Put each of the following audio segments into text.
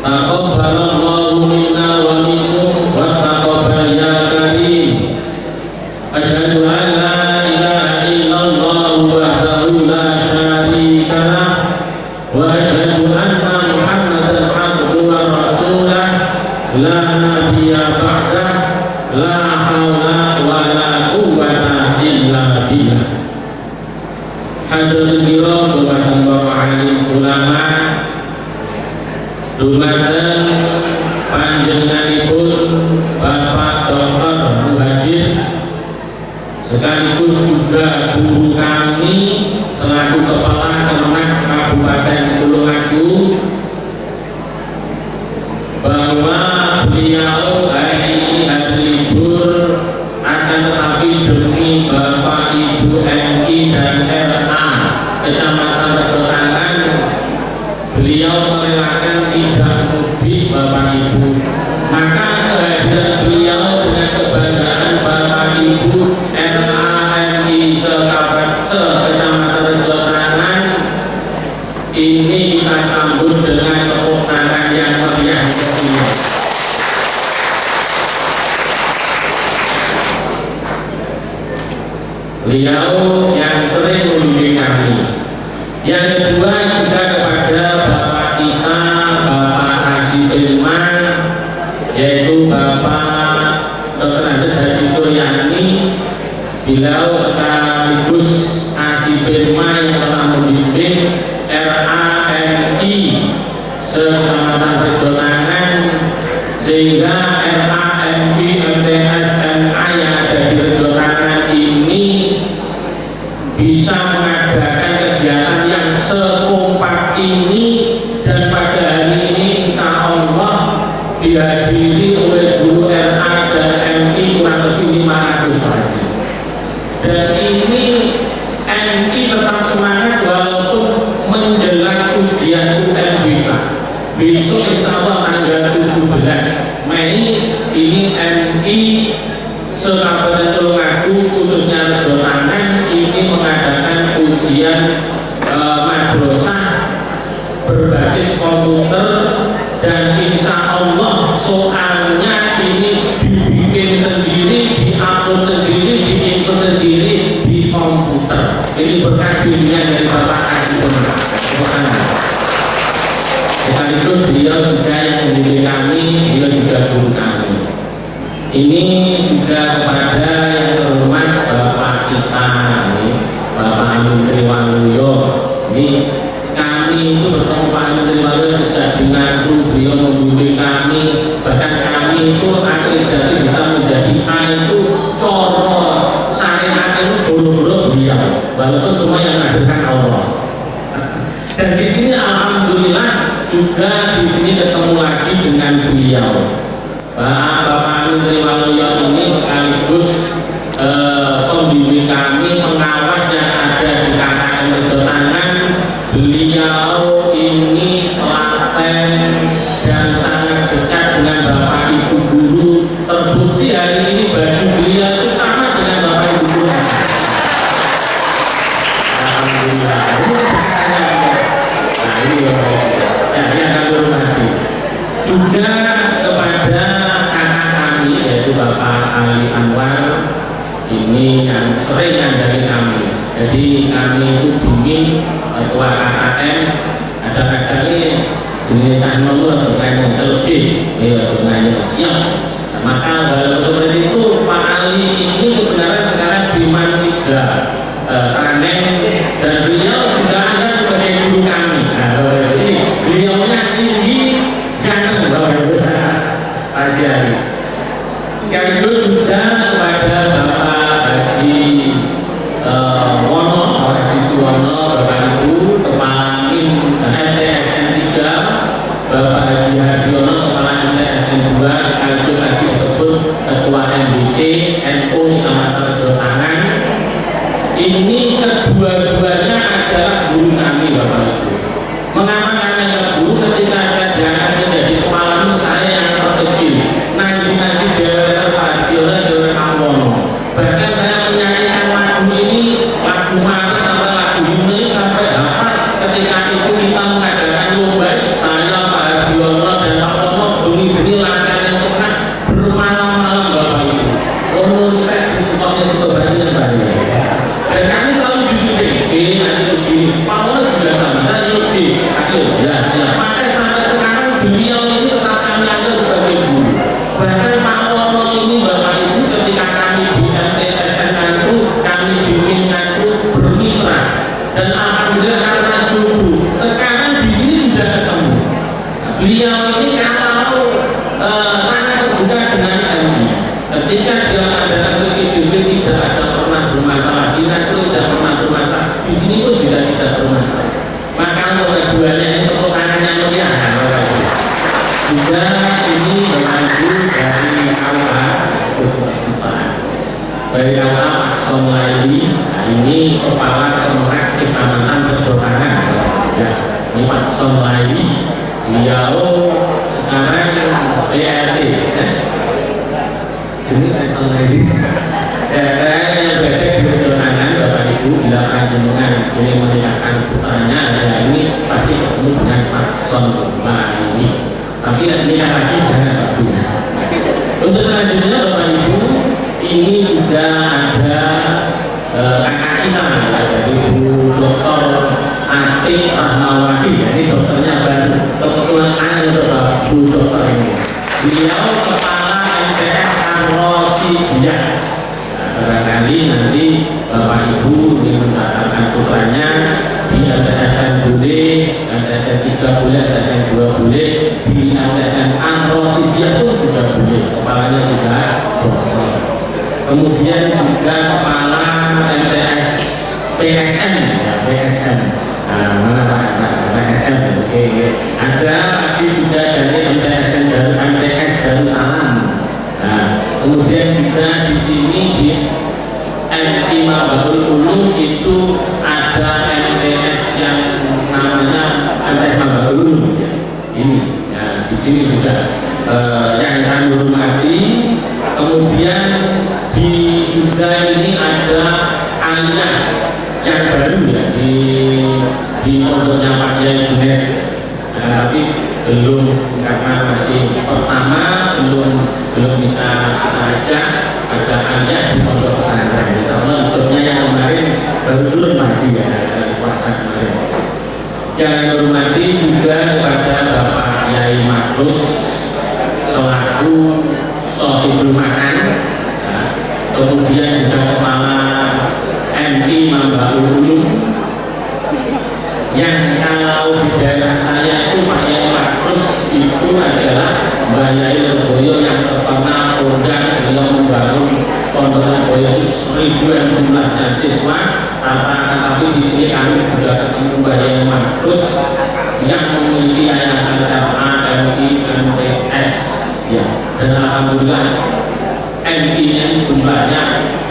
Taqabbalallahu minna wa minkum wa taqabbal ya karim. la nabiyya ba'da, la haula wa la quwwata illa billah. Hadirin kiram dumateng para alim ulama, dumateng panjenenganipun Bapak Dr. Muhajir sekaligus juga guru kami selaku Kepala Kemenak Kabupaten Tulungagung, bahwa beliau hari ini hari libur, akan tetapi demi Bapak Ibu MI dan RA Kecamatan Rejotangan, beliau merelakan tidak mudik Bapak Ibu. Maka kehadiran beliau dengan kebanggaan Bapak Ibu RA MI Kecamatan Rejotangan ini kita sambut dengan tepuk tangan yang meriah. Beliau yang sering membimbing kami. Yang kedua juga kepada Bapak kita, Bapak Kasih Firman, yaitu Bapak Dr. Andes Haji Suryani. Beliau sekaligus Kasih Firman yang telah membimbing RAMI Sekecamatan Rejotangan, sehingga RAMI MTSNA yang ada di Rejotangan ini bisa mengadakan kegiatan yang sekompak ini, dan pada hari ini insya Allah dihadiri oleh guru RA dan MI kurang lebih 500 saja. Dan ini MI tetap semangat walaupun menjelang ujian UNBK besok insya Allah tanggal 17 Mei ini MI Sekabupaten Tulungagung khususnya Rejotangan ini mengadakan ujian madrasah berbasis komputer, dan insya Allah soalnya ini dibikin sendiri, diupload sendiri, diinput sendiri di komputer. Ini berkat bimbingan dari Bapak Kasih Firman. Sekaligus beliau juga yang membimbing kami, beliau juga guru kami. Ini juga kepada yang terhormat Bapak kita, Bapak Amin Triwaluyo. Ini kami itu bertemu Pak Amin Triwaluyo sejak di Ngadu, beliau membimbing kami, bahkan kami itu akreditasi bisa menjadi A itu coro syariat itu buru-buru beliau, walaupun semua yang menghadirkan Allah. Dan di sini alhamdulillah juga di sini ketemu lagi dengan beliau. Bapak Amin Triwaluyo ini sekaligus pembimbing kami, pengawas yang ada di KKN Rejotangan. Beliau ini telaten dan sangat dekat dengan Bapak Ibu guru. Terbukti hari ini baju beliau itu sama dengan Bapak Ibu guru. Alhamdulillah. Nah ini yang kami hormati. Juga kepada kakak kami yaitu Bapak Ali Anwar, ini yang sering ngandalin kami. Jadi kami itu bimbing ketua KKN, ada kadang-kadang jenis teknologi berkaitan teknologi, sebenarnya siap. Maka walaupun seperti itu Pak Ali ini sebenarnya sekarang Biman 3 Tanen, dan beliau juga ada sebagai guru kami. Nah ini beliaunya tinggi ganteng Pak Jari. Sekaligus juga kepada Bapak Haji Wono, Bapak Haji Suwono, Bapak Ibu Kepala MTSN 3, Bapak Haji Hadiono Kepala MTSN 2, sekaligus tadi disebut Ketua MBC NU Kecamatan Rejotangan. Ini kedua-duanya adalah guru kami Bapak Ibu. Mengapa kami adalah guru? Ketika saya diangkat menjadi kepala saya yang terkecil, nanti daerah Pak Hadiono, daerah Awono. Bahkan saya menyanyikan lagu ini, lagu Maret sampai lagu Himne sampai dapat. Ketika itu kita mengadakan lomba, saya Pak Hadiono dan Pak Wono bengi-bengi latihan yang pernah bermalam-malam Bapak Ibu. Umur kita di tempatnya sebenarnya banyak. Dan kami selalu dibimbing. ini berlaku dari awal dari awal Somlaili. Nah, ini kepala Kementerian Kecamatan Pejokangan ya, ini Pak Somlaili. Beliau sekarang PLT ini Pak Somlaili yang berada di Pejokangan. Bapak Ibu bila panjenengan ini menikahkan putranya ya, ini pasti ketemu dengan Pak Somlaili. Tapi nikah lagi jangan Pak Bu. Untuk selanjutnya Bapak Ibu, ini juga ada kakak kita ya, dari Bu Dr. Atik Rahmawati ya, ini dokternya baru, kebetulan ada Bu Dr. ini. Beliau kepala MTS Arrosidia. Nah, barangkali nanti Bapak Ibu ingin mendaftarkan putranya di LTSN Bule, LTSN 3 Bule, LTSN 2 Bule, di LTSN Arrosidia pun juga Bule, kepalanya juga dokter. Kemudian juga kepala MTS PSN ya, PSN. Nah, mana Pak? PSN. Oke. Ada lagi juga dari MTS Darussalam. Nah, kemudian juga di sini di MI Mabaul Ulum itu ada MTS yang namanya MTS Mabaul Ulum ya. Ini ya, di sini juga yang kami hormati. Kemudian juga ini ada aliyah yang baru ya di pondoknya Pak Yai Junaid. Nah, tapi belum, karena masih pertama belum bisa kita ajak. Ada aliyah di pondok pesantren. Misalnya jobnya yang kemarin baru turun maju ya dari puasa kemarin. Yang hormati juga kepada Bapak Yai Makrus selaku Sohibul Makan. Kemudian juga kepala MI Mabaul Ulum, yang kalau di daerah saya itu Pak Yai Makrus itu adalah Mbak Yai Leboyo yang terkenal kondang. Beliau membangun Pondok Leboyo itu ribuan jumlahnya siswa. Tapi di sini kami juga ketemu Mbak Yai Makrus yang memiliki yayasan RA, MI, MTS ya, dan alhamdulillah MI-nya jumlahnya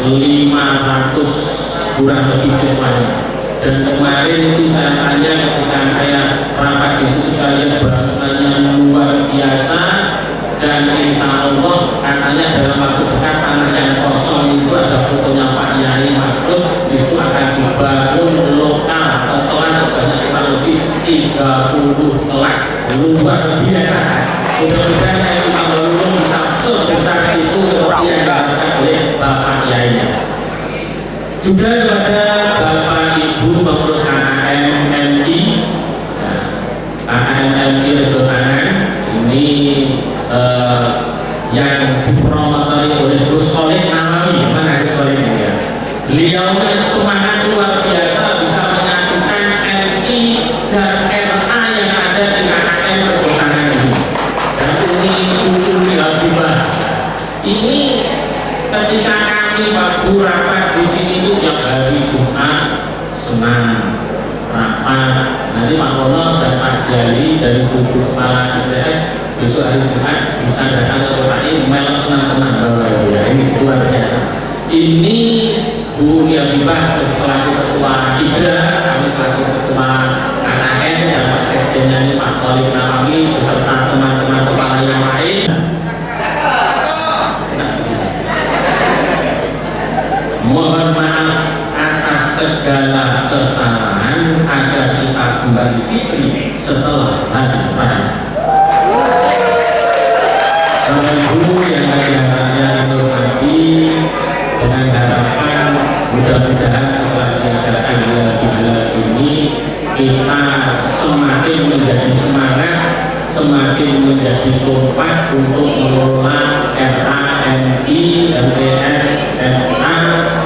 500 kurang lebih siswanya. Dan kemarin itu saya tanya ketika saya rapat di situ, saya lihat bangunannya luar biasa, dan insya Allah katanya dalam waktu dekat tanah yang kosong itu ada fotonya Pak Yai Makrus. Itu akan dibangun lokal atau kelas sebanyak kurang lebih 30 kelas, luar biasa. Mudah-mudahan MI Mabaul Ulum bisa sebesar itu seperti yang dilakukan oleh Bapak Yai. Juga kepada Bapak Ibu pengurus KKM MI, KKM MI Rejokangan ini yang dipromotori oleh Gus Khalid Nawawi. Mana Gus Khalid ya? Beliau semangat luar biasa bisa menyatukan MI dan RA yang ada di KKM Rejokangan ini. Dan ini Habibah. Ini ketika kami waktu rapat di sini itu yang hari Jumat senang rapat. Nanti Pak Wono dan Pak Jali dari Buku Kepala MTS besok hari Jumat bisa datang ke PKI melok senang-senang Bapak Ibu ya. Ini luar biasa. Ini Bu Habibah selaku ketua IDRA, kami selaku ketua KKN, dan Pak Sekjennya ini Pak Khalid Nawawi beserta teman-teman kepala yang lain. Mohon maaf atas segala kesalahan agar kita kembali fitri setelah hari raya. Bapak Ibu yang saya hormati, dengan harapan mudah-mudahan setelah diadakan halal ini kita semakin menjadi semangat, semakin menjadi kompak untuk mengelola RA, MI, MTS, MA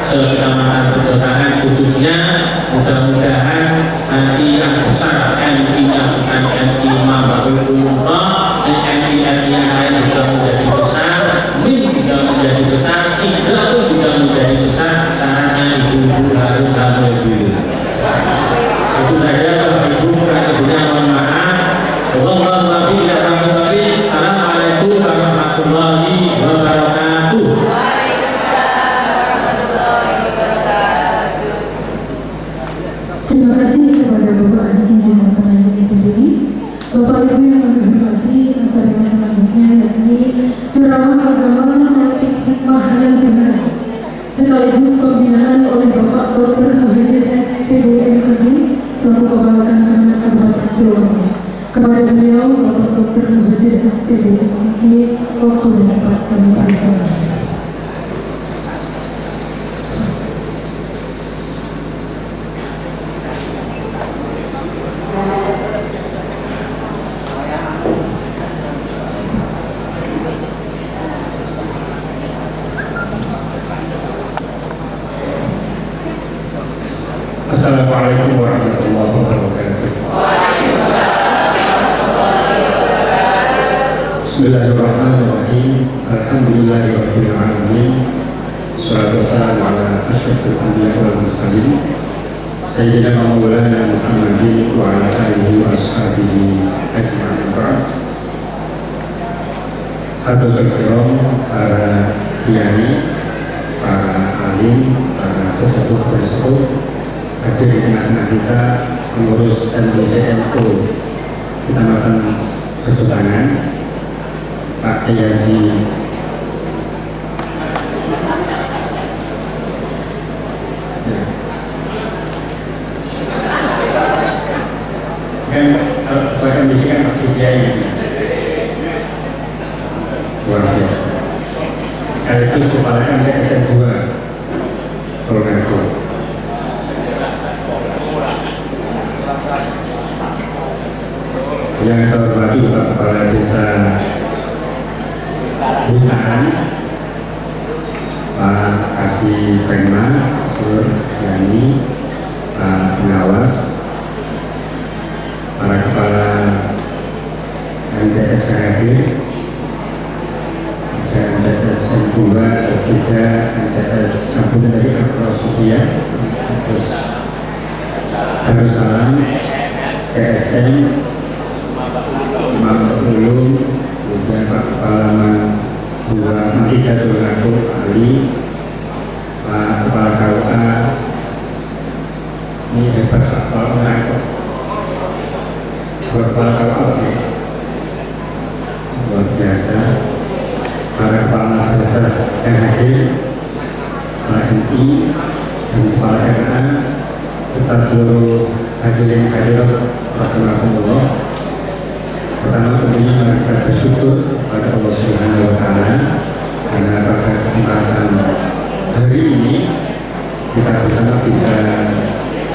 Kecamatan Pejokangan khususnya. Mudah-mudahan nanti yang besar MI-nya bukan MI Mabaul Ulum, MI yang lain juga menjadi besar, MIN juga menjadi besar, IDRA pun juga menjadi besar. Syaratnya ibu-ibu harus hamil. Itu saja Bapak Ibu, kurang lebihnya mohon maaf. Assalamualaikum warahmatullahi wabarakatuh. Masjid SPD ini waktu yang dapat kami bersama. Assalamualaikum warahmatullahi wabarakatuh. Bismillahirrahmanirrahim. Alhamdulillahirabbil alamin. Wassalatu wassalamu ala asyrofil anbiya'i wal mursalin sayyidina wa maulana Muhammadin wa ala alihi wa ashabihi ajma'in. Hadirin kiram, para kiai, para alim, para sesepuh-sesepuh, hadir di tengah-tengah kita, pengurus MBCNU Kecamatan Besutangan, Pak Yazi kan Pak MBC kan masih kiai, luar biasa, sekaligus kepala MTSN 2 Polres. Yang saya hormati Bapak Kepala Desa Hutan, Pak Kasih Prema, Sur Yani, Pak Pengawas, para Kepala MTS KHD, MTS N2, S3, MTS Kabupaten dari Akrosudia, terus Darussalam, PSN, Imam Ulum, kemudian Pak Kepala Mantijatul Ngatur Ali, Pak Kepala KUA, ini hebat Pak Kepala Ngatur, Kepala KUA, luar biasa, para Kepala Madrasah yang hadir, Pak MI, dan Kepala RA, serta seluruh hadirin hadirat rahimahumullah. Pertama tentunya mari kita bersyukur pada Allah Subhanahu wa Ta'ala karena pada kesempatan hari ini kita bersama bisa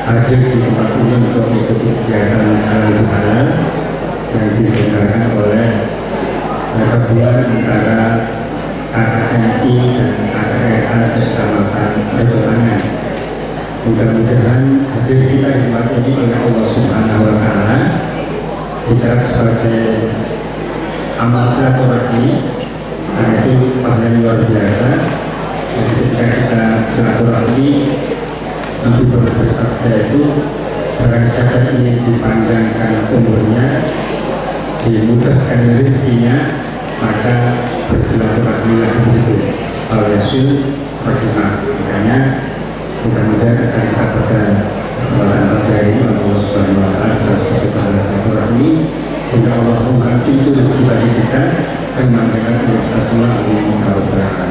hadir di tempat ini untuk mengikuti kegiatan halal bihalal yang diselenggarakan oleh pertemuan antara KKMI dan KKRA Kecamatan Besutangan. Mudah-mudahan hadir kita di tempat ini oleh Allah Subhanahu wa Ta'ala bicara sebagai amal silaturahmi, dan itu pahala yang luar biasa. Dan ketika kita silaturahmi, Nabi bersabda itu, barang siapa ingin dipanjangkan umurnya, dimudahkan rezekinya, maka bersilaturahmilah begitu. Al-Yasul Rahimah. Makanya mudah-mudahan akan kita pada kesempatan hari ini Allah Subhanahu wa Ta'ala kita sebagai pahala silaturahmi, sehingga Allah membuka pintu rezeki bagi kita dan memberikan kita semua ilmu keberkahan.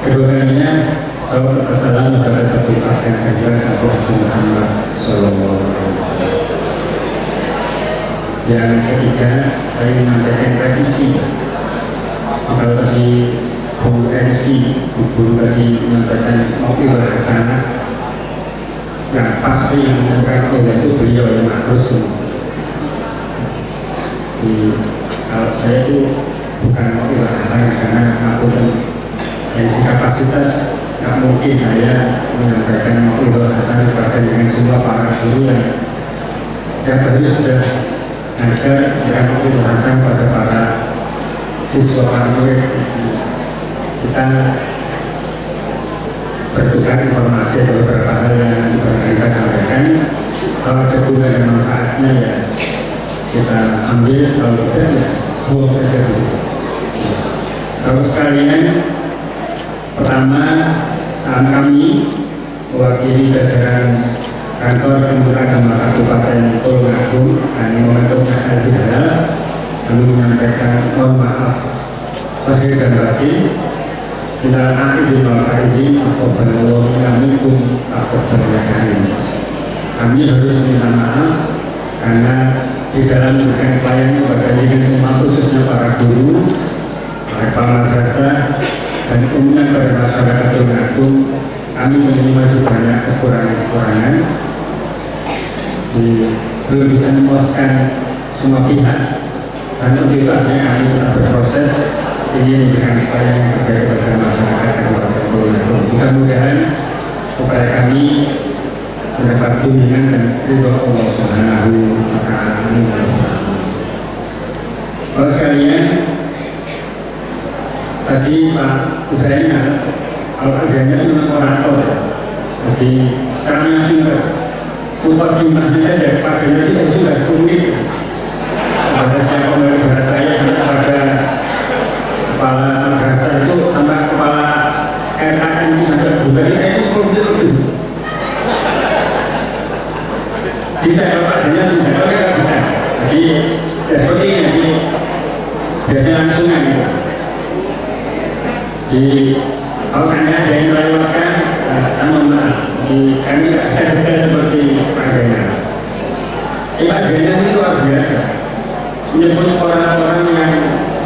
Kedua kalinya, salawat wassalamu kepada Bapak dan Kanjeng Nabi Muhammad Sallallahu Alaihi Wasallam. Yang ketiga, saya menyampaikan revisi. Kalau tadi Bung MC, Ibu tadi menyampaikan mau'izah hasanah, yang pasti yang menyampaikan oleh itu beliau yang makrus. Kalau saya itu bukan mau'izah hasanah karena aku dari kapasitas tidak mungkin saya menyampaikan mau'izah hasanah terkait dengan semua para guru yang tadi sudah ngajar dengan mau'izah hasanah pada para siswa para murid. Kita bertukar informasi atau beberapa hal yang bisa sampaikan. Kalau ada guna dan manfaatnya ya kita ambil, kalau tidak ya buang saja dulu. Kalau sekalian, pertama saat kami mewakili jajaran kantor Kelurahan Kabupaten Tulungagung, kami momentumnya hari halal, kami menyampaikan mohon maaf lahir dan batin. Bila akhir al-faizin atau berlalu minamikum atau berlaku, kami harus minta maaf karena di dalam memberikan pelayanan kepada diri semua, khususnya para guru, para kepala madrasah, dan umumnya kepada masyarakat Tulungagung. Kami memiliki masih banyak kekurangan-kekurangan, belum bisa memuaskan semua pihak, dan untuk itu artinya kami tetap berproses ingin memberikan pelayanan kepada masyarakat Kabupaten Tulungagung. Mudah-mudahan upaya kami mendapat bimbingan dan ridho Allah Subhanahu wa Ta'ala. Kalau sekalian, tadi Pak Zainal, kalau Pak Zainal itu memang orator, jadi caranya pintar, lupa jumlahnya saja, pakainya bisa juga 10 menit. Pada saya kembali pada saya sampai pada kepala madrasah itu sampai kepala RKN itu sampai juga itu 10 menit lebih. Bisa kalau Pak Zainal bisa, kalau saya nggak bisa. Jadi ya seperti ini, jadi biasanya langsungan gitu. Jadi kalau saya ada yang melewatkan, sama maaf. Jadi kami tidak bisa detail seperti Pak Zainal. Pak Zainal itu luar biasa, menyebut orang-orang yang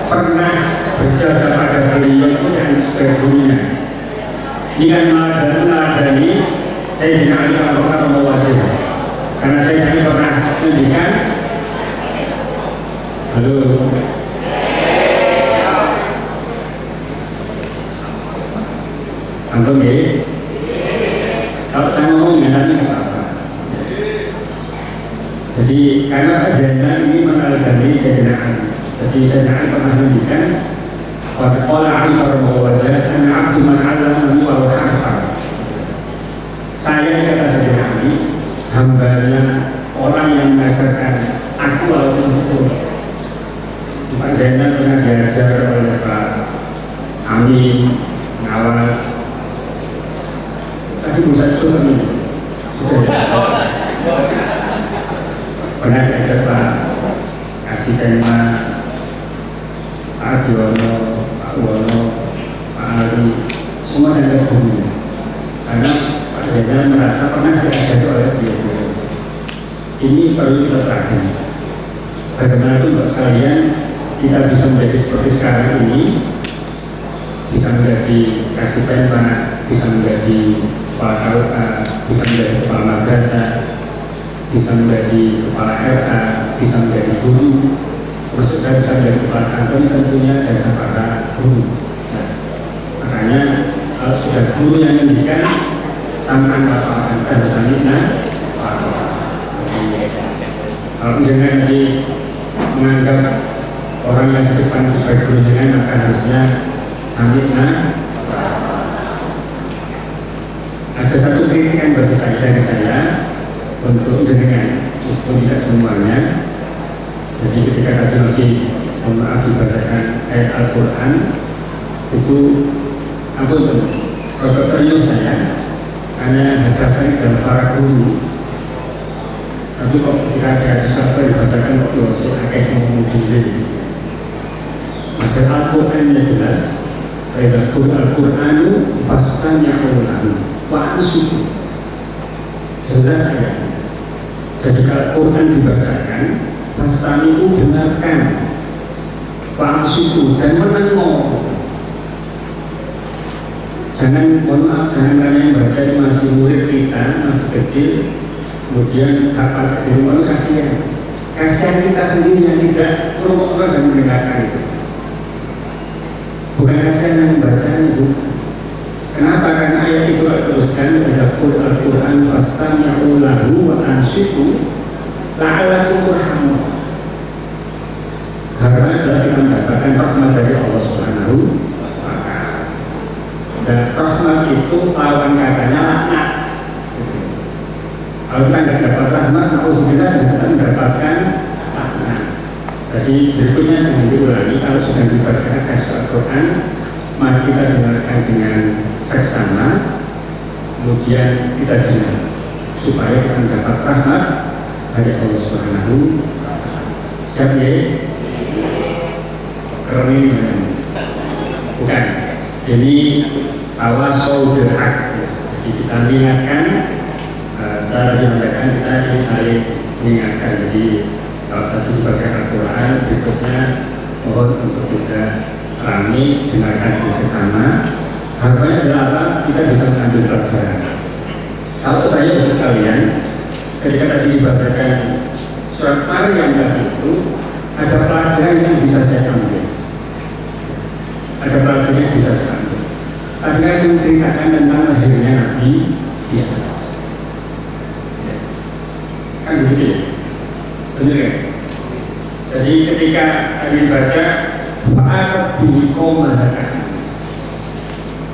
pernah berjasa pada beliau itu dan sebagai gurunya. Dengan meladani, saya dengan alih-alih mau wajib. Karena saya kami pernah pendidikan. Halo. Antum ya? Kalau saya ngomong dengan ini apa? Jadi karena Pak Zainal ini meneladani Sayyidina Ali. Jadi Sayyidina Ali pernah mendikan qala Ali wajah ana abdu man 'allamani wa hafal. Saya kata Sayyidina Ali, hambanya orang yang mengajarkan aku walaupun betul. Pak Zainal pernah diajar oleh Pak Amin, Ngawas. Tapi bisa sebut ini. Pernah diajar Pak Kasih Tema, Pak Adiono, Pak Wono, Pak Ali, semua dan guru. Karena Pak Zainal merasa pernah diajar oleh beliau. Ini perlu kita perhatikan. Bagaimanapun Bapak sekalian, kita bisa menjadi seperti sekarang ini, bisa menjadi Kasih Tema, bisa menjadi kepala KUA, bisa menjadi kepala madrasah, bisa menjadi kepala RA, bisa menjadi guru. Maksud saya bisa menjadi kepala kantor, tentunya jasa para guru. Nah, makanya kalau sudah guru yang mendidikan, sampai bapak antar bersama kalau jangan nanti menganggap orang yang di depan sebagai guru dengan, maka harusnya samitna. Ada satu kritikan bagi saya dari saya untuk jenengan, meskipun tidak semuanya. Jadi ketika tadi masih mohon maaf dibacakan ayat Al-Quran itu ampun ternyuh saya hanya hadapkan dalam para guru. Tapi kok ketika ada satu dibacakan kok dosa akeh sing mudhile. Maka Al-Quran jelas. Al-Quranu fastami'u lahu wa ansitu. Jelas ayatnya. Jadi kalau Quran dibacakan, fastami'u dengarkan, wa ansitu dan menengok. Jangan, mohon maaf, jangan kalian baca masih murid kita, masih kecil, kemudian hafal di rumah, kasihan kita sendiri yang tidak merokok dan mendengarkan itu. Bukan kasihan yang membacanya itu. Kenapa? Karena ayat itu teruskan pada Al-Quran fastami'u lahu wa ansitu la'allakum turhamun. Karena adalah kita mendapatkan rahmat dari Allah Subhanahu wa Ta'ala. Dan rahmat itu lawan katanya laknat. Kalau kita tidak dapat rahmat, alhamdulillah bisa mendapatkan laknat. Jadi berikutnya jangan diulangi. Kalau sudah dibacakan Al-Quran, mari kita dengarkan dengan seksama, kemudian kita dengar supaya kita mendapat rahmat dari Allah Subhanahu wa Ta'ala. Siap ya? Keren bukan? Ini tawasau bil haq. Jadi kita ingatkan. Saya menyampaikan kita ini saling mengingatkan. Jadi Kalau tadi dibaca Al-Quran, berikutnya mohon untuk kita rame, dengarkan di sesama. Harapannya adalah apa? Kita bisa mengambil pelajaran. Kalau saya untuk sekalian, ketika tadi dibacakan surat Maryam tadi itu, ada pelajaran yang bisa saya ambil. Ada pelajaran yang bisa saya ambil. Tadi kan menceritakan tentang lahirnya Nabi Isa. Kan begitu ya? Benar ya? Jadi ketika kami baca Fa'at bihikom mahakah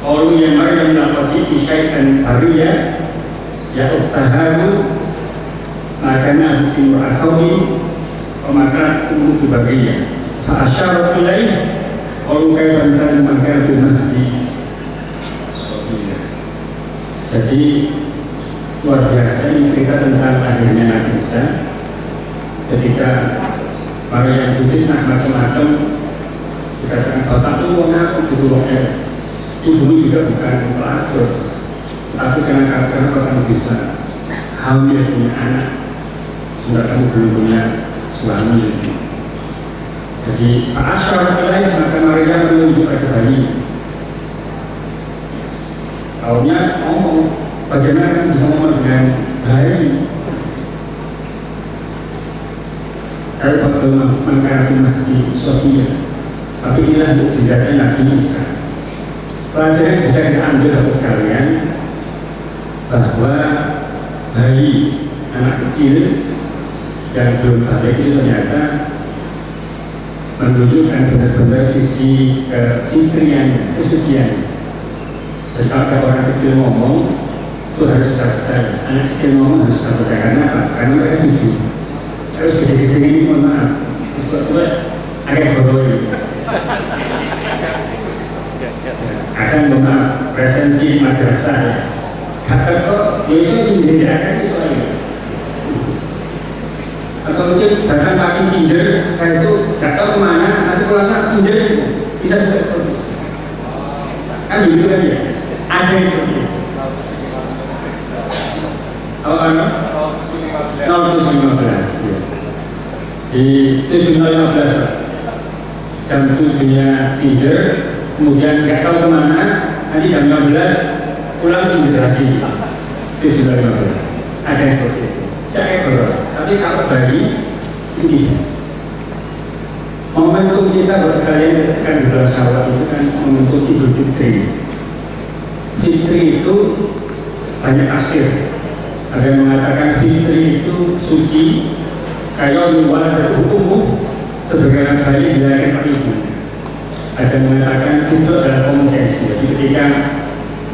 Qalu ya Maryam laqad syai'an fariya ya uftaharu makana hukum asawi pemakan umum dibagainya fa'asyarat ilaih qalu kaifa nahnu makana fi mahdi. Jadi luar biasa ini cerita tentang lahirnya Nabi Isa. Ketika Maryam difitnah macam-macam, dikatakan bapak itu mau ngaku gitu ya. Ibu juga bukan pelacur, tapi karena kamu bisa hamil punya anak, sudah kamu belum punya suami. Jadi Asyar ilaih maka Maryam menunjuk pada bayi. Kaunya ngomong, bagaimana bisa ngomong dengan bayi? Kalau bagaimana mengkarantina di Sofia, tapi inilah mukjizatnya Nabi Isa. Pelajaran yang bisa kita ambil dari sekalian bahwa bayi anak kecil yang belum balik itu ternyata menunjukkan benar-benar sisi fitrian, kesucian. Jadi kalau ada orang kecil ngomong itu harus kita anak kecil ngomong harus kita percaya. Karena apa? Karena mereka jujur. Terus gede-gede ini mohon maaf, buat agak bodoh. Akan memang presensi madrasah. Kata kok Yesus membedakan soalnya. Atau mungkin datang pagi tinder, saya itu nggak tahu kemana, nanti pulangnya tinder bisa juga seperti itu. Kan begitu kan ya? Ada seperti itu. Oh, ano? 07.15 ya. Di 7.15 jam 7-nya tinder, kemudian nggak tahu kemana, nanti jam 15 pulang tinder lagi. 7.15 ada yang seperti itu. Saya ekor, tapi kalau bayi ini momentum kita buat sekalian sekarang di bulan Syawal itu kan momentum Idul Fitri. Fitri itu banyak tafsir. Ada yang mengatakan Fitri itu suci, kayak luar dari hukum sebagai bayi dilahirkan oleh ibu. Ada yang mengatakan itu adalah komunikasi. Jadi ketika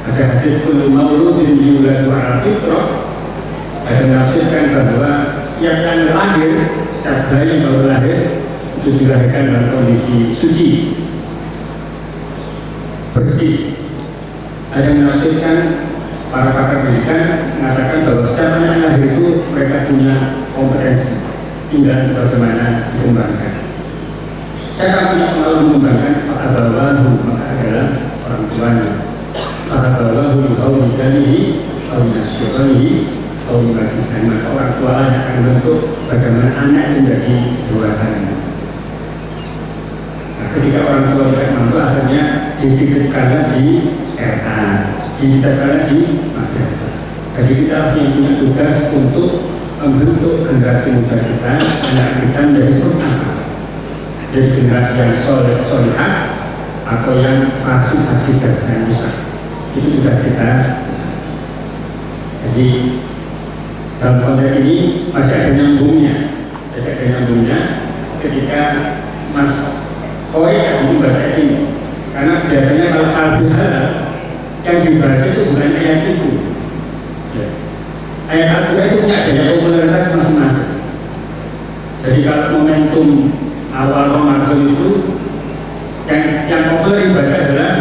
ada hadis kullu mauludin yuladu ala fitrah, ada menafsirkan bahwa setiap yang lahir, setiap bayi yang baru lahir itu dilahirkan dalam kondisi suci, bersih. Ada yang menafsirkan para pakar pendidikan mengatakan bahwa setiap anak yang lahir itu mereka punya kompetensi, tinggal bagaimana dikembangkan. Saya punya pengalaman mengembangkan fa'abawahu, maka adalah orang tuanya. Fa'abawahu yuhawidanihi awinasyuranihi awinasyisan, maka orang tua yang akan membentuk bagaimana anak menjadi dewasa. Nah, ketika orang tua tidak mampu, akhirnya dititipkanlah di RK, dititipkanlah di madrasah. Jadi kita yang punya tugas untuk membentuk generasi muda kita, anak kita menjadi seperti apa? Jadi generasi yang solehah atau yang fasih dan rusak. Itu tugas kita. Jadi dalam konteks ini masih ada nyambungnya. Jadi ada nyambungnya ketika Mas Koi yang membaca ini. Karena biasanya kalau Al-Quran yang dibaca itu bukan ayat itu. Ya. Ayat Al-Quran itu punya daya popularitas masing-masing. Jadi kalau momentum awal Ramadan itu yang populer dibaca adalah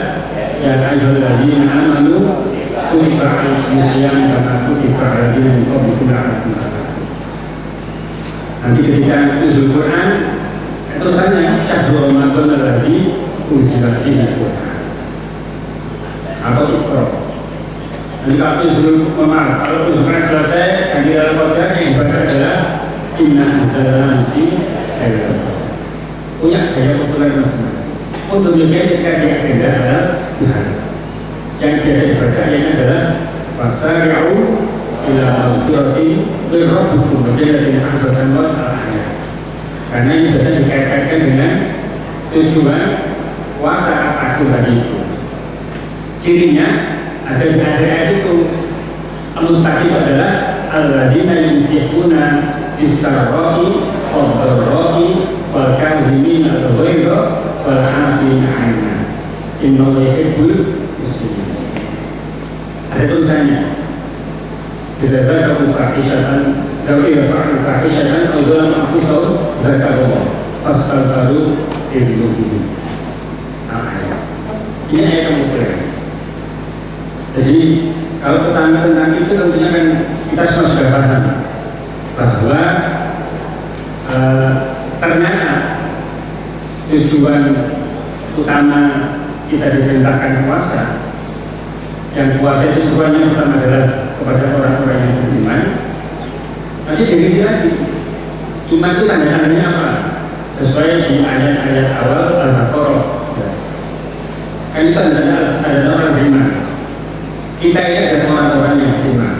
ya ayyuhalladzina amanu kutiba alaikumusiyam kama kutiba alal ladzina min qablikum la'allakum tattaqun. Nanti ketika nuzul Quran terusannya syahrul Ramadan alladzi unzila fihi al-Quran atau Iqra. Nanti kalau nuzul Quran selesai, yang di dalam Quran yang dibaca adalah inna anzalnahu fi lailatul qadar. Punya gaya populer masing-masing. Untuk demikian ketika di agenda adalah Tuhan. Yang biasa dibaca yang adalah wasari'u ila maghfiratin min rabbikum wa jannatin 'arduha as-samawati wal ardi. Karena ini biasa dikaitkan dengan tujuan puasa apa tadi itu. Cirinya ada di ayat itu. Tadi itu adalah alladzina yunfiquna fis-sarra'i wad-dharra'i wal kadhimina al-ghaidha wal 'afina 'anil nas. Innallaha yuhibbul muhsinin. Ada tulisannya. Idza dzakaru fahishatan law yafa'u fahishatan aw dzalama anfusahum dzakaru fastaghfiru lidzunubihim. Ini ayat yang populer. Jadi kalau tentang itu tentunya kan kita semua sudah paham bahwa ternyata tujuan utama kita diperintahkan puasa, yang puasa itu sebenarnya pertama adalah kepada orang-orang yang beriman. Nanti diri lagi, iman itu tanda-tandanya apa? Sesuai di ayat-ayat awal Al-Baqarah. Kan itu ada orang beriman. Kita ini adalah orang-orang yang beriman.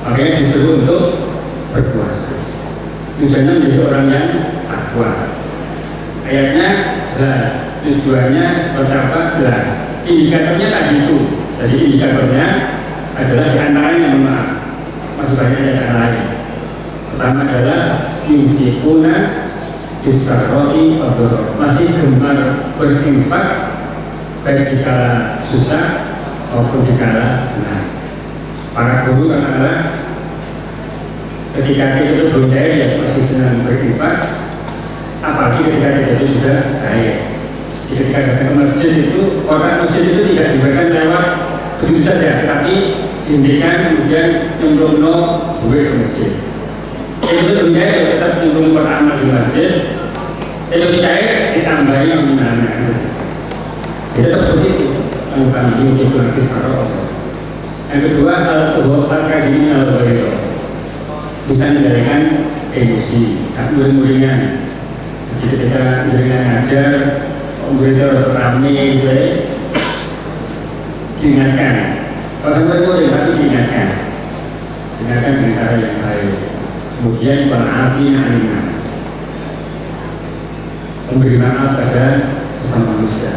Makanya disuruh untuk berpuasa. Tujuannya menjadi orang yang takwa. Ayatnya jelas, tujuannya seperti apa jelas. Indikatornya tadi itu. Jadi indikatornya adalah di antaranya maaf. Maksudnya ayat lain. Pertama adalah yunfiquna bis-sarra'i wad-dharra'i. Masih gemar berinfak baik di kala susah maupun di kala senang. Para guru adalah ketika kita itu belum cair ya masih senang berinfak, apalagi ketika kita itu sudah cair. Ketika datang ke masjid itu, orang masjid itu tidak diberikan lewat duduk saja, tapi dihentikan kemudian nyemplung duit ke masjid. Itu belum cair tetap nyemplung pertama di masjid. Itu cair ditambahi nominalnya. Itu tetap seperti itu. Yang kedua al-kadhimi al-ghaidha, bisa menjadikan emosi, tak murid-muridnya. Jadi ketika muridnya ngajar, muridnya ramai, diingatkan. Kalau sampai murid itu diingatkan dengan cara yang baik. Kemudian wal-'afina 'anil nas, memberi maaf pada sesama manusia.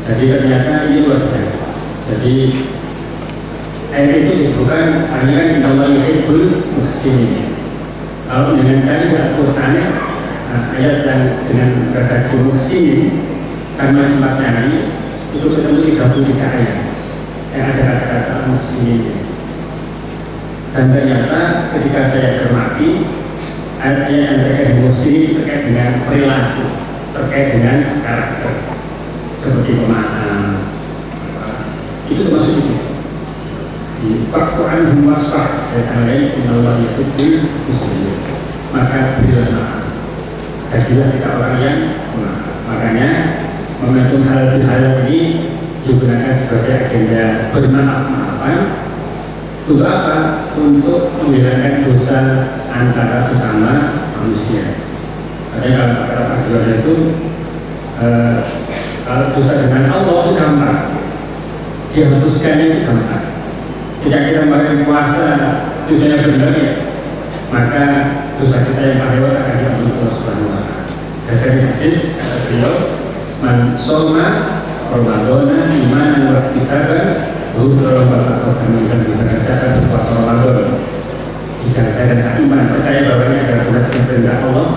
Jadi ternyata ini luar biasa. Jadi ayat itu disebutkan hanya kan Allah yuhibbul muhsinin. Kalau dengan kalimat Al-Quran ayat yang dengan redaksi muhsinin sama sifatnya ini itu ketemu 33 ayat yang ada kata-kata muhsinin. Dan ternyata ketika saya cermati ayat-ayat yang terkait dengan muhsinin terkait dengan perilaku, terkait dengan karakter, seperti pemaaf, itu termasuk di sini. Faktu anhum wasfah dan lain innallaha yuhibbul muhsinin. Maka berilah maaf. Jadilah kita orang yang maaf. Makanya momentum halal ini digunakan sebagai agenda bermaaf-maafan. Untuk apa? Untuk menghilangkan dosa antara sesama manusia. Karena kalau kata Pak itu kalau dosa dengan Allah itu gampang, dihapuskannya itu gampang. Tidak kita kemarin puasa tujuannya benar ya, maka dosa kita yang lewat akan diampuni Allah Subhanahu wa Ta'ala. Dasar hadis kata beliau, man shoma Ramadana imanan wa ihtisaban ghufira lahu ma taqaddama min dhanbihi. Saya berpuasa Ramadan jika saya rasa iman, percaya bahwa ini adalah benar perintah Allah,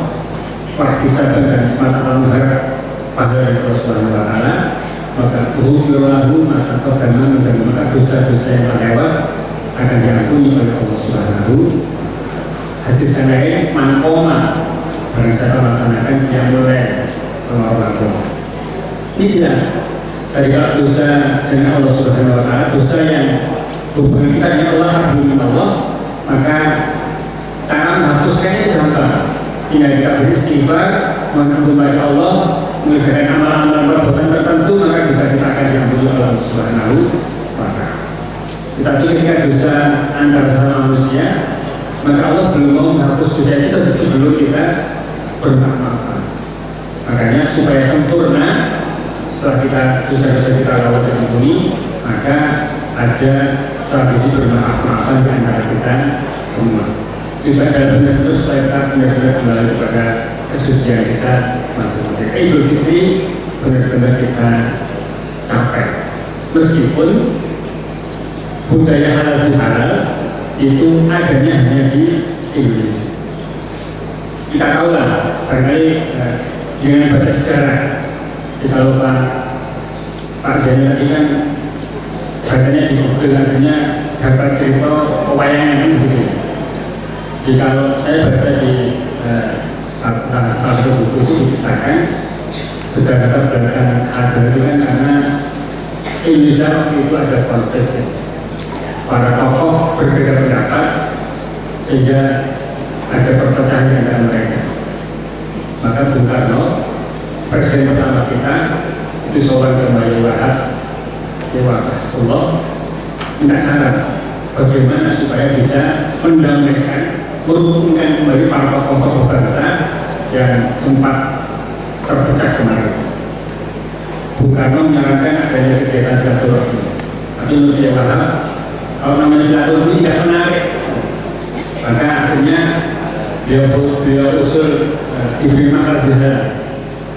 wa ihtisaban dan semata mengharap pahala dari Allah Subhanahu wa Ta'ala, maka ghufira lahu ma taqaddama min dhanbihi. Maka dosa-dosa yang lewat akan diampuni oleh Allah Subhanahu. Hadis yang lain, man qoma, barang siapa melaksanakan qiyamul lail selama Ramadan. Ini jelas dari dosa dengan Allah Subhanahu wa Ta'ala, dosa yang hubungan kita dengan Allah min Allah, maka cara menghapuskannya gampang. Tinggal kita beristighfar, mengampuni kepada Allah, mengerjakan amalan-amalan perbuatan tertentu, maka dosa kita akan diampuni oleh Allah Subhanahu wa Ta'ala. Tetapi ketika dosa antar sama manusia, maka Allah belum mau menghapus dosa itu sebelum kita bermaaf-maafan. Makanya supaya sempurna setelah kita dosa-dosa kita lakukan diampuni, maka ada tradisi bermaaf-maafan di antara kita semua. Juga dalam benar-benar supaya kita benar-benar kembali kepada kesucian kita masing-masing. Idul Fitri benar-benar kita capai. Meskipun budaya halal bihalal itu adanya hanya di Indonesia. Kita tahu lah, barangkali dengan baca sejarah. Kita lupa Pak Zainal tadi kan katanya di Google artinya dapat cerita pewayangan gitu. Jadi kalau saya baca di salah satu buku itu diceritakan sejarah belakang ada itu kan karena Indonesia waktu itu ada konflik. Para tokoh berbeda pendapat sehingga ada perpecahan di antara mereka. Maka Bung Karno, presiden pertama kita, itu sowan ke Mbah Wahab, Dewa Rasulullah, minta saran bagaimana supaya bisa mendamaikan, merukunkan kembali para tokoh-tokoh bangsa yang sempat terpecah kemarin. Bung Karno menyarankan adanya kegiatan silaturahmi. Tapi menurut Dewa Wahab, kalau namanya silaturahmi tidak menarik, maka akhirnya beliau usul diberi masalah bihalal.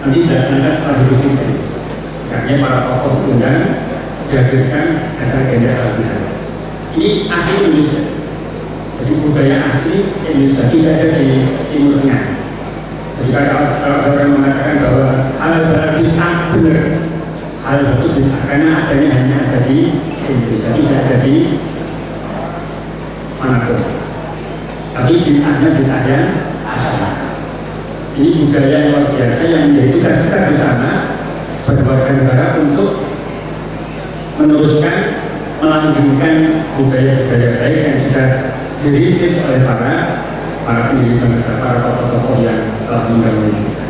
Nanti dilaksanakan setelah Idul Fitri. Karena para tokoh undang dihadirkan acara agenda halal bihalal. Ini asli Indonesia. Jadi budaya asli Indonesia tidak ada di Timur Tengah. Jadi kalau orang mengatakan bahwa halal bihalal bid'ah, benar. Halal itu bid'ah karena adanya hanya ada di Indonesia, tidak ada di manapun. Tapi bid'ahnya bid'ah yang asal. Ini budaya yang luar biasa yang menjadi tugas kita bersama sebagai warga negara untuk meneruskan, melanggengkan budaya-budaya baik yang sudah dirintis oleh para pendiri bangsa, para tokoh-tokoh yang telah mendahului kita.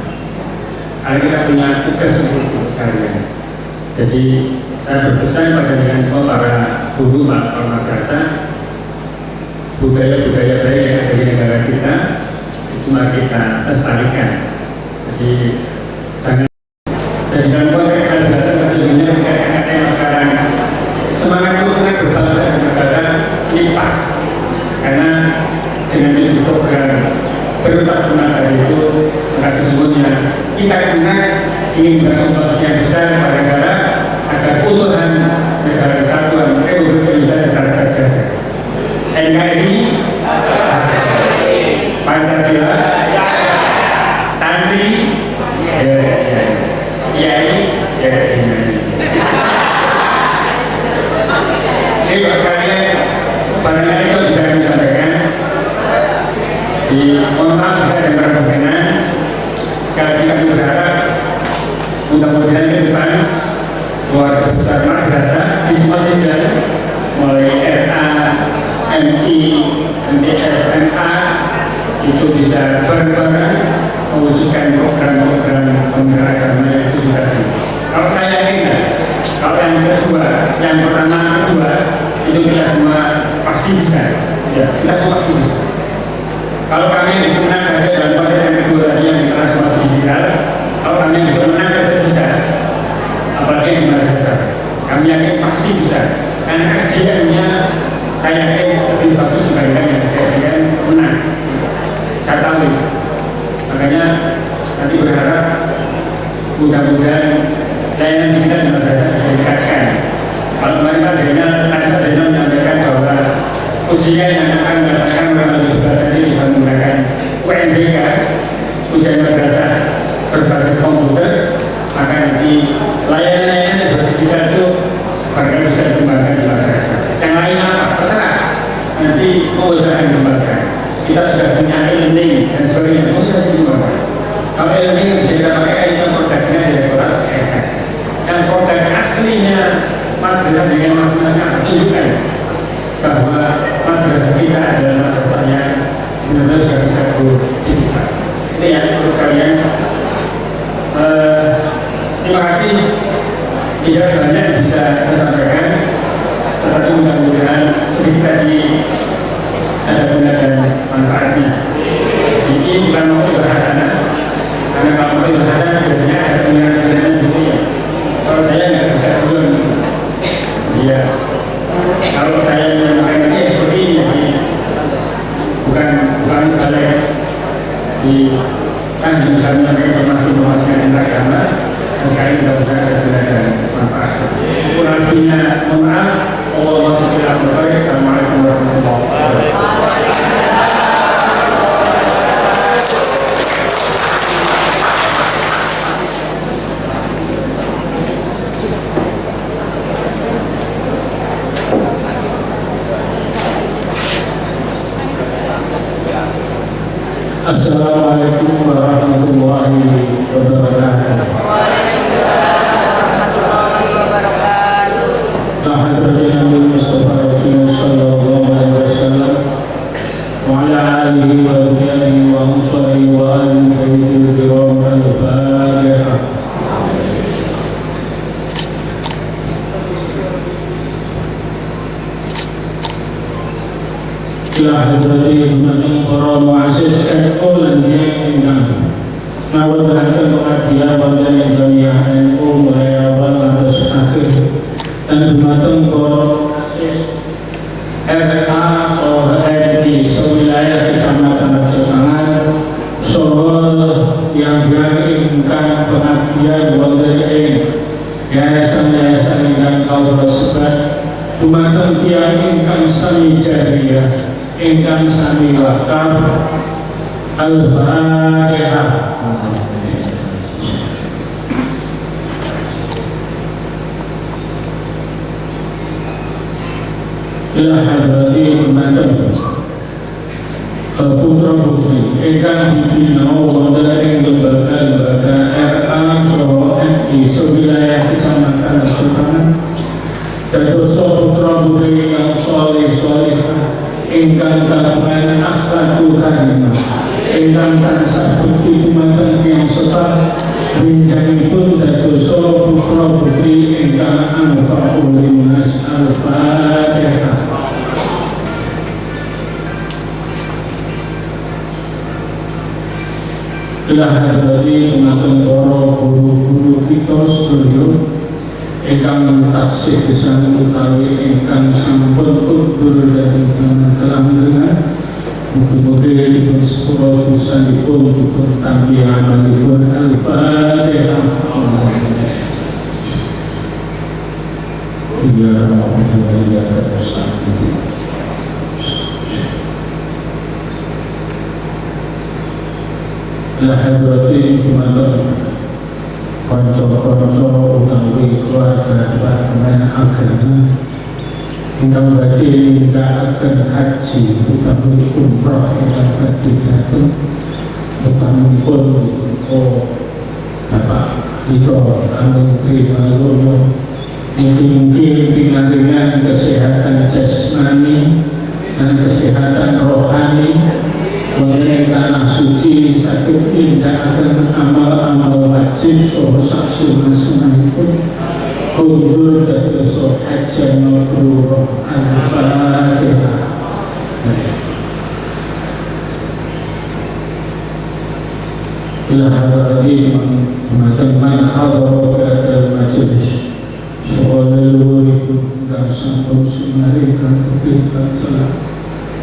Karena kita punya tugas untuk sekalian. Jadi saya berpesan pada dengan semua para guru, para madrasah, budaya-budaya baik yang ada di negara kita itu mari kita lestarikan. Jadi jangan dalam konteks negara sesungguhnya kata yang sekarang semangat dukungan berbangsa dan negara ini pas, karena dengan tujuh program berlepas tenaga itu maka sesungguhnya kita kenal ingin bersumbangsi yang besar pada negara agar keutuhan negara kesatuan Republik Indonesia tetap terjaga. NKRI, Pancasila, santri, kiai, ini Pak sekalian, barangkali itu bisa kami sampaikan. Mohon maaf jika ada yang berkenan. Sekali lagi kami berharap mudah-mudahan ke depan keluarga besar madrasah di semua jenjang mulai RA, MI, MTS, MA itu bisa bareng-bareng mewujudkan program-program pembela agama itu sudah ada. Kalau saya yakin, kalau yang kedua, yang pertama, kedua itu kita semua pasti bisa. Ya, kita semua pasti bisa. Kalau kami yang dikenal saja dalam konteks yang kedua tadi yang transformasi digital, kalau kami yang dikenal saja bisa, apalagi di madrasah, kami yakin pasti bisa. Karena SDM-nya saya yakin lebih bagus dibandingkan yang SDM menang. Saya tahu itu. Makanya nanti berharap mudah-mudahan layanan kita di madrasah ditingkatkan. Kalau kemarin Pak Zainal menyampaikan bahwa ujian yang akan merasakan orang 17 tadi bisa menggunakan UNBK, ujian madrasah berbasis komputer, maka nanti layanan-layanan yang bersedia itu bakal bisa dikembangkan di madrasah. Yang lain apa? Terserah. Nanti mau usahakan dikembangkan. Kita sudah punya e-learning dan sebagainya, mau bisa dikembangkan. Kalau e-learning bisa kita pakai itu produknya Direktorat PSK. Yang produk aslinya madrasah dengan masing-masing tunjukkan bahwa madrasah kita adalah madrasah yang benar-benar sudah bisa dibuka. Ini ya, terus kalian. Terima kasih. Tidak banyak yang bisa saya sampaikan, tetapi mudah-mudahan sedikit tadi ada guna dan manfaatnya. Ini bukan mau berhasanah, karena kalau mau berhasanah biasanya ada guna-gunanya gitu ya. Kalau saya nggak bisa duluan, ya. Kalau saya menyampaikan ini seperti ini, bukan balik di kan misalnya informasi yang agama, sekarang kita bukan ada guna dan manfaat. Kurang lebihnya mohon maaf. Assalamualaikum warahmatullahi wabarakatuh. Assalamualaikum warahmatullahi wabarakatuh. Ila hadrati himani para mu'asis NU lan ingkang ngawontenaken pengabdian wonten ing dunia NU mulai awal ngantos akhir dan dumateng para mu'asis RA saha RD sewilayah Kecamatan Rajokangan saha yang ingkang pengabdian wonten ing yayasan-yayasan ingkang kawula sebat dumateng tiyang ingkang sami jariyah ingkang sami wakaf. Al-Fatihah. Ila hadrati dumateng putra putri ingkang dibina wonten ing lembaga-lembaga RA saha MI sewilayah Kecamatan Rajokangan dados putra putri ingkang saleh-salehah ingkang kagungan akhlakul karimah ingkang tansah bukti dumateng tiyang sepat benjanipun dados putra putri ingkang anfaqul linnas. Al-Fatihah. Ila hadrati dumateng para guru-guru kita sedaya ingkang taksih gesang utawi ingkang sampun kubur dhateng jaman kelanggengan, mugi-mugi dipun sepura dosanipun dipun tampi amalipun. Al-Fatihah. Ya Rabbi wa ya Rasul. La hadrati dumateng kanca-kanca utawi keluarga pemain agama ingkang badhe nindakaken haji utawi umrah ingkang badhe dhateng utaminipun Bapak kita Agung Trimayono, mungkin pinangangan kesehatan jasmani dan kesehatan rohani mengenai tanah suci sakit indahkan amal-amal wajib soho saksun sunahipun kubur dados hajjan mabrurah. Al-Fatihah. Ila hadrati dumateng man hadara fi hadzal majlis saha leluhuripun ingkang sampun sumringkang kebaikan salat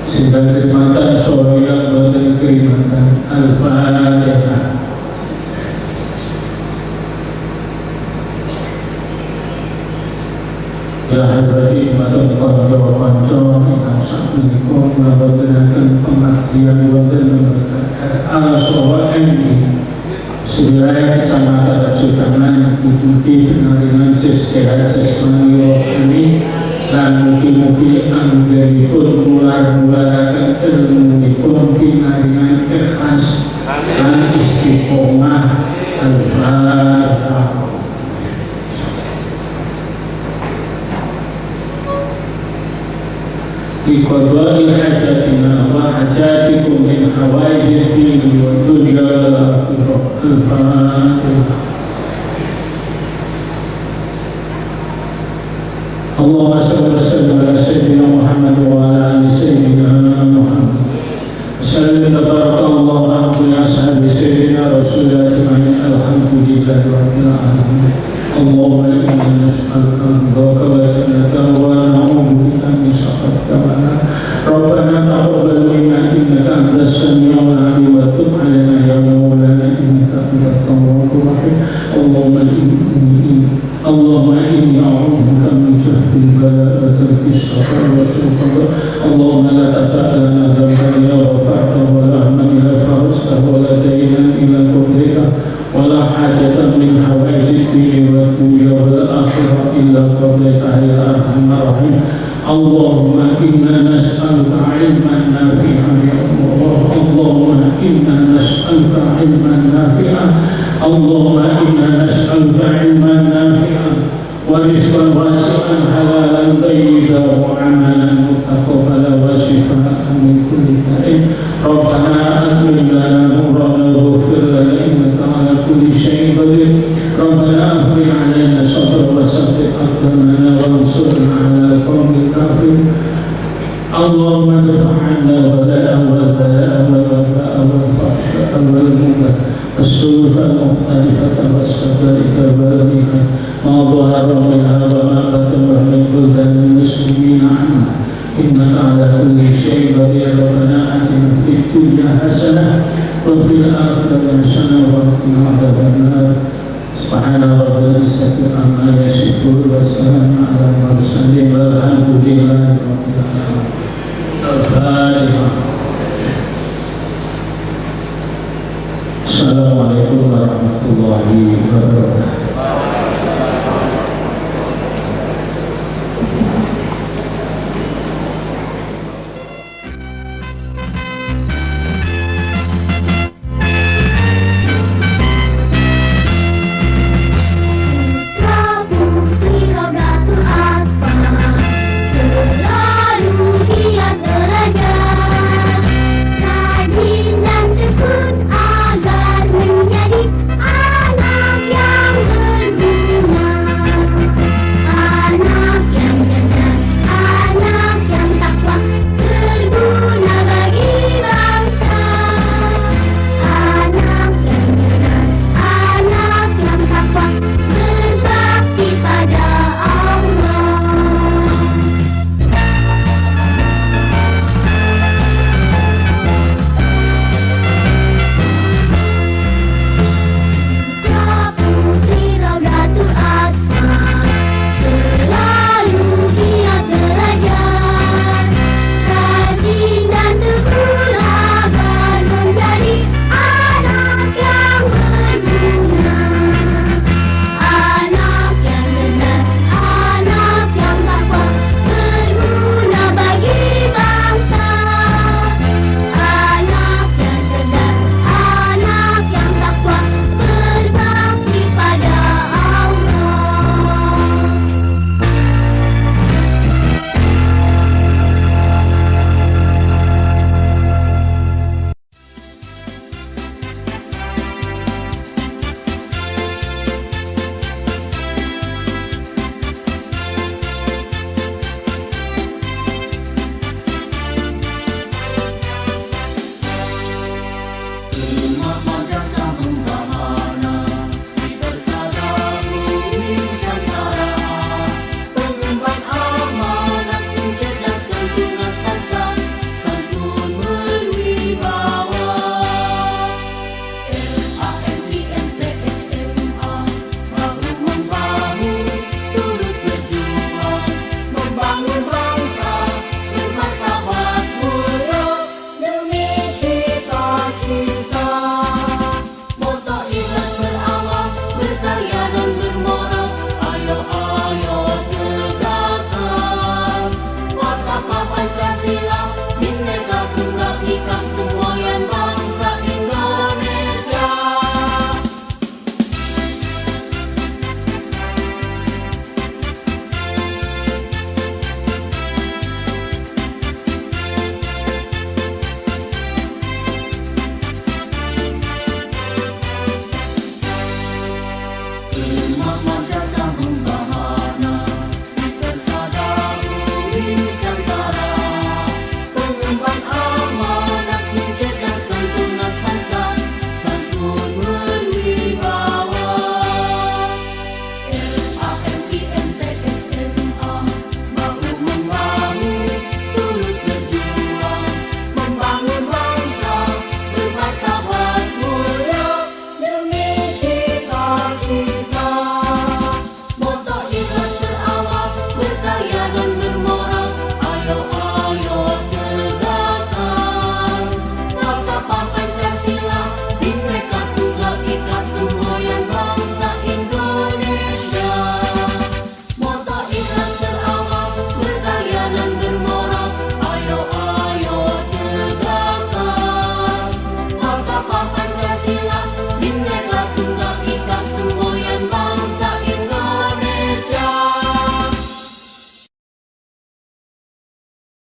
sehingga kerimatan soya dan kerimatan. Al-Fatihah. Ya hadrati matang konco-konco ingkang sakmenika ngabaraken pengabdian wonten lembaga RA saha MI sewilayah Kecamatan Rajokangan, mugi pinaringan sehat jasmani rohani lan mugi-mugi anggenipun mular-mularaken ilmunipun pinaringan ikhlas lan istiqomah. Al-Fatihah. Biqadai hajatina wa hajatikum min hawaijid dini wa dunya wal akhirah. Al-Fatihah. Allahumma salli ala sayyidina Muhammad wa ala ali sayyidina Muhammad. العالمين اللهم إنا نسألك رضاك وجنتك ونعوذ بك من سخطك والنار ربنا تقبل منا إنك أنت السميع العليم وتب علينا يا مولانا إنك أنت التواب الرحيم اللهم إني أعوذ بك من جهد البلاء وترك الشقاء وسوء القضاء اللهم لا تدع لنا ذنبا إلا غفرته ولا هما إلا فرجته ولا دينا إلا قضيته ولا حاجة من حوائج الدين والدنيا والآخرة إلا قضيتها يا أرحم الراحمين اللهم إنا نسألك علما نافعا يا الله اللهم إنا نسألك علما نافعا اللهم إنا نسألك علما نافعا ورزقا واسعا حلالا طيبا وعملا متقبلا وشفاء من كل داء ربنا أتمم لنا نورنا واغفر لنا إنك على كل شيء قدير ربنا أفرغ علينا صبرا وثبت أقدامنا وانصرنا على القوم الكافرين اللهم ادفع عنا البلاء والبلاء والوباء والفحشاء والمنكر السلوك المختلفة والسبائك والذكر ما ظهر منها وما بطن من بلدان المسلمين عنها إنك على كل شيء قدير ربنا آتنا في الدنيا حسنة وفي الآخرة حسنة وقنا عذاب النار سبحان رب العزة عما يصفون وسلام على المرسلين والحمد لله رب العالمين الفاتحة. Assalamualaikum warahmatullahi wabarakatuh. Mama